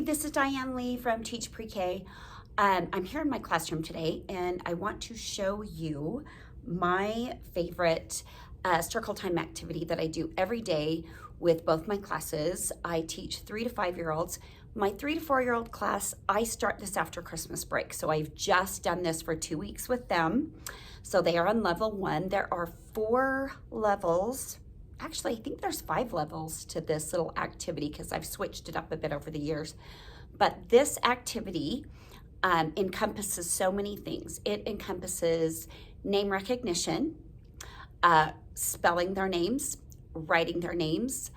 this is Diane Lee from Teach Pre-K. I'm here in my classroom today and I want to show you my favorite circle time activity that I do every day with both my classes. I teach 3 to 5 year olds. My 3 to 4 year old class, I start this after Christmas break. So I've just done this for 2 weeks with them. So they are on level 1. There are 4 levels. Actually, I think there's 5 levels to this little activity because I've switched it up a bit over the years. But this activity encompasses so many things. It encompasses name recognition, spelling their names, writing their names,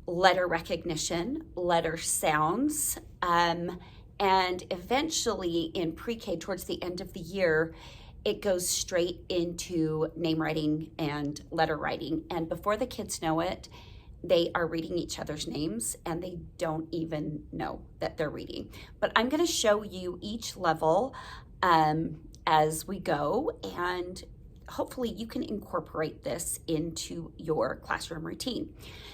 letter recognition, letter sounds, and eventually in pre-K towards the end of the year, it goes straight into name writing and letter writing. And before the kids know it, they are reading each other's names and they don't even know that they're reading. But I'm going to show you each level as we go, and hopefully you can incorporate this into your classroom routine.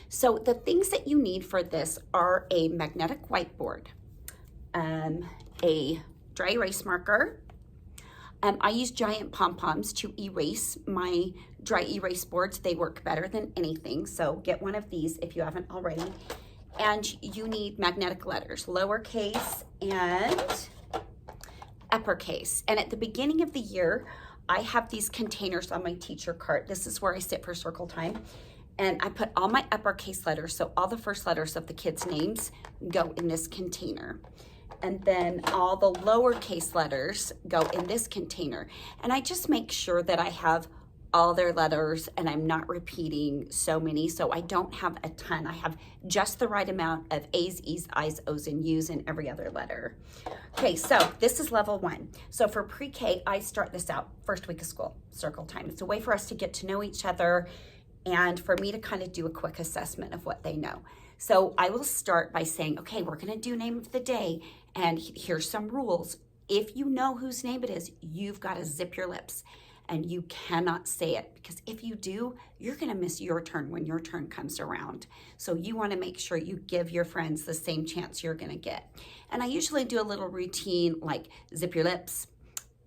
So the things that you need for this are a magnetic whiteboard, a dry erase marker. I use giant Pom Poms to erase my dry erase boards. They work better than anything, so get one of these if you haven't already. And you need magnetic letters, lowercase and uppercase. And at the beginning of the year, I have these containers on my teacher cart. This is where I sit for circle time. And I put all my uppercase letters, so all the first letters of the kids' names go in this container. And then all the lowercase letters go in this container. And I just make sure that I have all their letters and I'm not repeating so many, so I don't have a ton. I have just the right amount of A's, E's, I's, O's, and U's in every other letter. Okay, so this is level 1. So for pre-K, I start this out first week of school, circle time. It's a way for us to get to know each other and for me to kind of do a quick assessment of what they know. So I will start by saying, okay, we're gonna do name of the day, and here's some rules. If you know whose name it is, you've gotta zip your lips and you cannot say it, because if you do, you're gonna miss your turn when your turn comes around. So you wanna make sure you give your friends the same chance you're gonna get. And I usually do a little routine like zip your lips,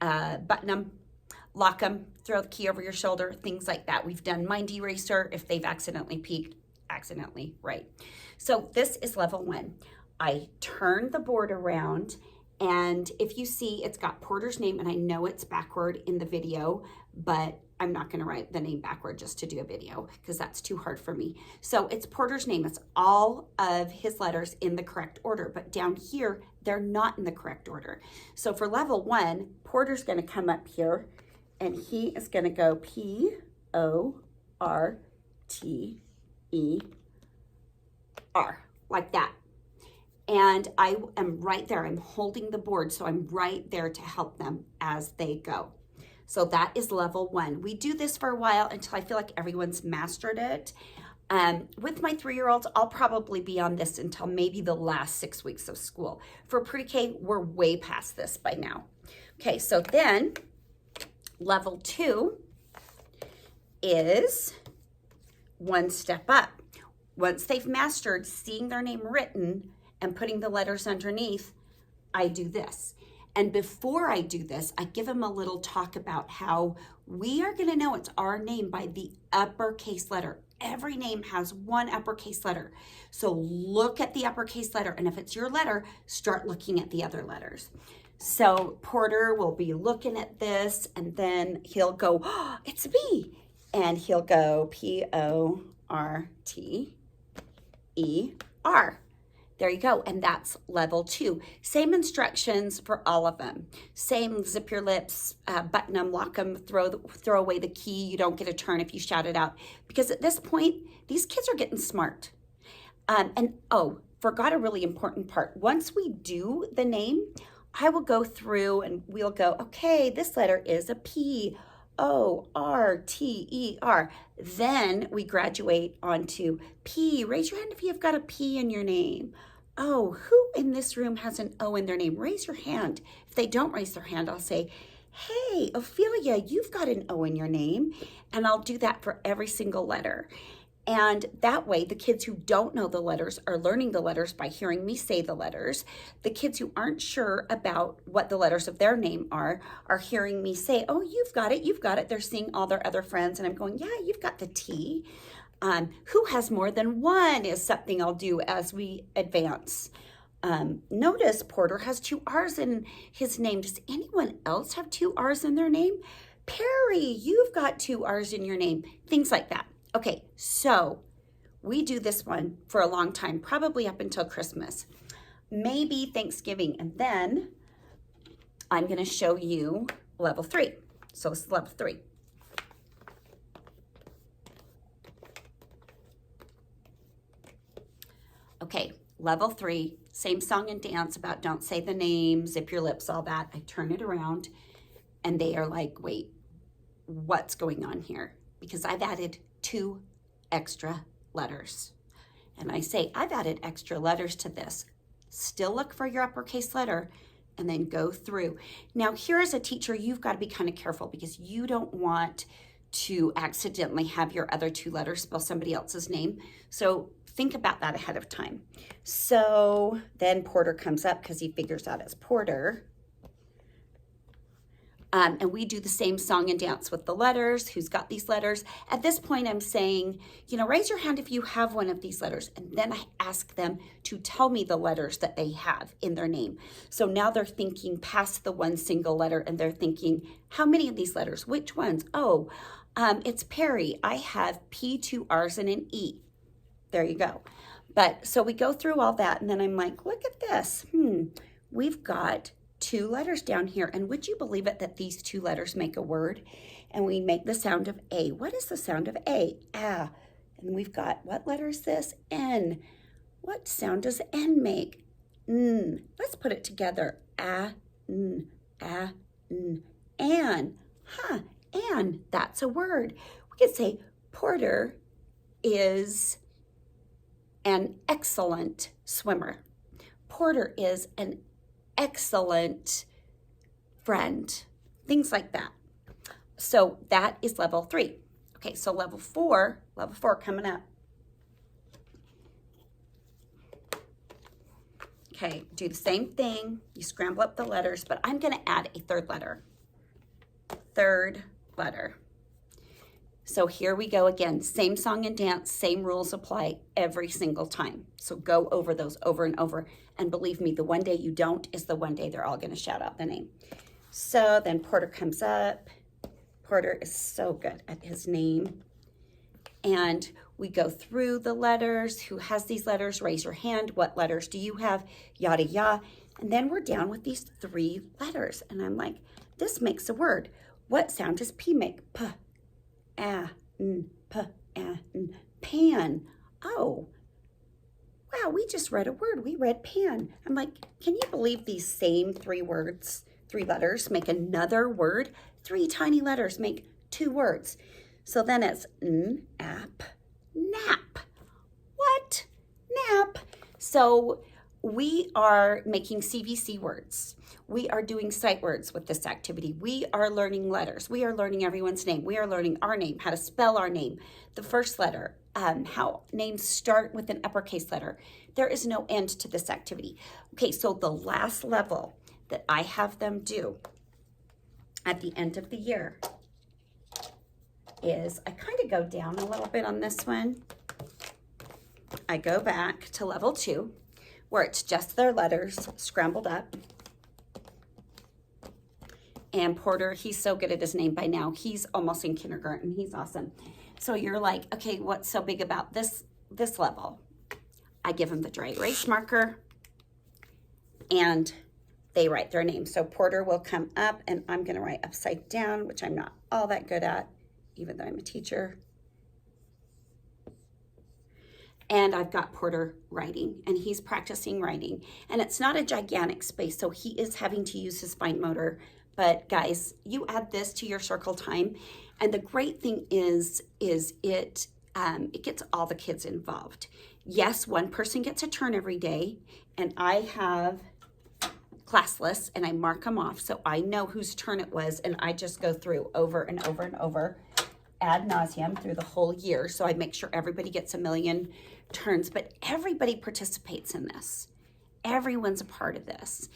button them, lock them, throw the key over your shoulder, things like that. We've done mind eraser if they've accidentally peeked, right. So this is level 1. I turn the board around, and if you see, it's got Porter's name, and I know it's backward in the video, but I'm not gonna write the name backward just to do a video because that's too hard for me. So it's Porter's name. It's all of his letters in the correct order, but down here, they're not in the correct order. So for level 1, Porter's gonna come up here and he is gonna go P-O-R-T-E-R, like that. And I am right there, I'm holding the board, so I'm right there to help them as they go. So that is level 1. We do this for a while until I feel like everyone's mastered it. With my 3-year-olds, I'll probably be on this until maybe the last 6 weeks of school. For pre-K, we're way past this by now. Okay, so then level 2 is one step up. Once they've mastered seeing their name written and putting the letters underneath, I do this. And before I do this, I give them a little talk about how we are gonna know it's our name by the uppercase letter. Every name has one uppercase letter. So look at the uppercase letter, and if it's your letter, start looking at the other letters. So Porter will be looking at this, and then he'll go, oh, it's B. And he'll go P-O-R-T-E-R. There you go, and that's level 2. Same instructions for all of them. Same zip your lips, button them, lock them, throw away the key. You don't get a turn if you shout it out. Because at this point, these kids are getting smart. And oh, forgot a really important part. Once we do the name, I will go through and we'll go, okay, this letter is a P. O-R-T-E-R. Then we graduate onto P. Raise your hand if you've got a P in your name. Oh, who in this room has an O in their name? Raise your hand. If they don't raise their hand, I'll say, hey, Ophelia, you've got an O in your name. And I'll do that for every single letter. And that way, the kids who don't know the letters are learning the letters by hearing me say the letters. The kids who aren't sure about what the letters of their name are hearing me say, oh, you've got it, you've got it. They're seeing all their other friends, and I'm going, yeah, you've got the T. Who has more than one is something I'll do as we advance. Notice Porter has 2 R's in his name. Does anyone else have 2 R's in their name? Perry, you've got 2 R's in your name. Things like that. Okay, so we do this one for a long time, probably up until Christmas, maybe Thanksgiving, and then I'm going to show you level 3. So this is level 3. Okay, level 3, same song and dance about don't say the name, zip your lips, all that. I turn it around, and they are like, wait, what's going on here? Because I've added 2 extra letters. And I say, I've added extra letters to this. Still look for your uppercase letter and then go through. Now, here as a teacher, you've got to be kind of careful because you don't want to accidentally have your other 2 letters spell somebody else's name. So think about that ahead of time. So then Porter comes up because he figures out it's Porter. And we do the same song and dance with the letters. Who's got these letters? At this point, I'm saying, you know, raise your hand if you have one of these letters. And then I ask them to tell me the letters that they have in their name. So now they're thinking past the one single letter, and they're thinking, how many of these letters? Which ones? Oh, it's Perry. I have P, 2 R's, and an E. There you go. But so we go through all that, and then I'm like, look at this. We've got 2 letters down here, and would you believe it that these 2 letters make a word? And we make the sound of A. What is the sound of A? Ah. And we've got, what letter is this? N. What sound does N make? N. Let's put it together. A, N, A, N. An. Huh, An. That's a word. We could say Porter is an excellent swimmer. Porter is an excellent friend, things like that. So that is level 3. Okay, so level 4 coming up. Okay, do the same thing. You scramble up the letters, but I'm going to add a 3rd letter. 3rd letter. So here we go again. Same song and dance, same rules apply every single time. So go over those over and over. And believe me, the one day you don't is the one day they're all going to shout out the name. So then Porter comes up. Porter is so good at his name. And we go through the letters. Who has these letters? Raise your hand. What letters do you have? Yada, yada. And then we're down with these 3 letters. And I'm like, this makes a word. What sound does P make? P. A, N, P, A, N. Pan. Oh, wow, we just read a word. We read pan. I'm like, can you believe these same 3 words, 3 letters make another word? 3 tiny letters make 2 words. So then it's n-ap, nap. What? Nap. So we are making CVC words. We are doing sight words with this activity. We are learning letters. We are learning everyone's name. We are learning our name, how to spell our name, the first letter, how names start with an uppercase letter. There is no end to this activity. Okay, so the last level that I have them do at the end of the year is I kind of go down a little bit on this one. I go back to level 2 where it's just their letters scrambled up. And Porter, he's so good at his name by now. He's almost in kindergarten. He's awesome. So you're like, okay, what's so big about this level? I give them the dry erase marker and they write their name. So Porter will come up and I'm going to write upside down, which I'm not all that good at, even though I'm a teacher. And I've got Porter writing, and he's practicing writing. And it's not a gigantic space, so he is having to use his fine motor. But guys, you add this to your circle time, and the great thing is it gets all the kids involved. Yes, one person gets a turn every day, and I have class lists, and I mark them off, so I know whose turn it was, and I just go through over and over and over. ad nauseum through the whole year. So I make sure everybody gets a million turns, but everybody participates in this. Everyone's a part of this.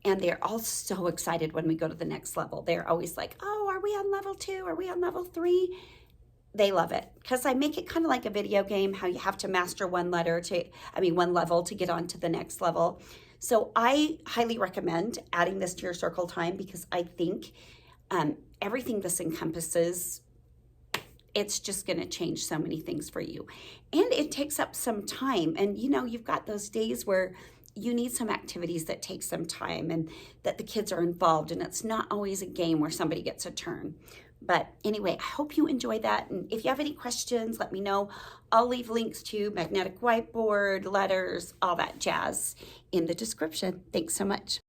And they're all so excited when we go to the next level. They're always like, oh, are we on level 2? Are we on level 3? They love it because I make it kind of like a video game, how you have to master one level to get on to the next level. So I highly recommend adding this to your circle time because I think everything this encompasses, it's just going to change so many things for you. And it takes up some time. And you know, you've got those days where you need some activities that take some time and that the kids are involved, and it's not always a game where somebody gets a turn. But anyway, I hope you enjoy that. And if you have any questions, let me know. I'll leave links to magnetic whiteboard, letters, all that jazz in the description. Thanks so much.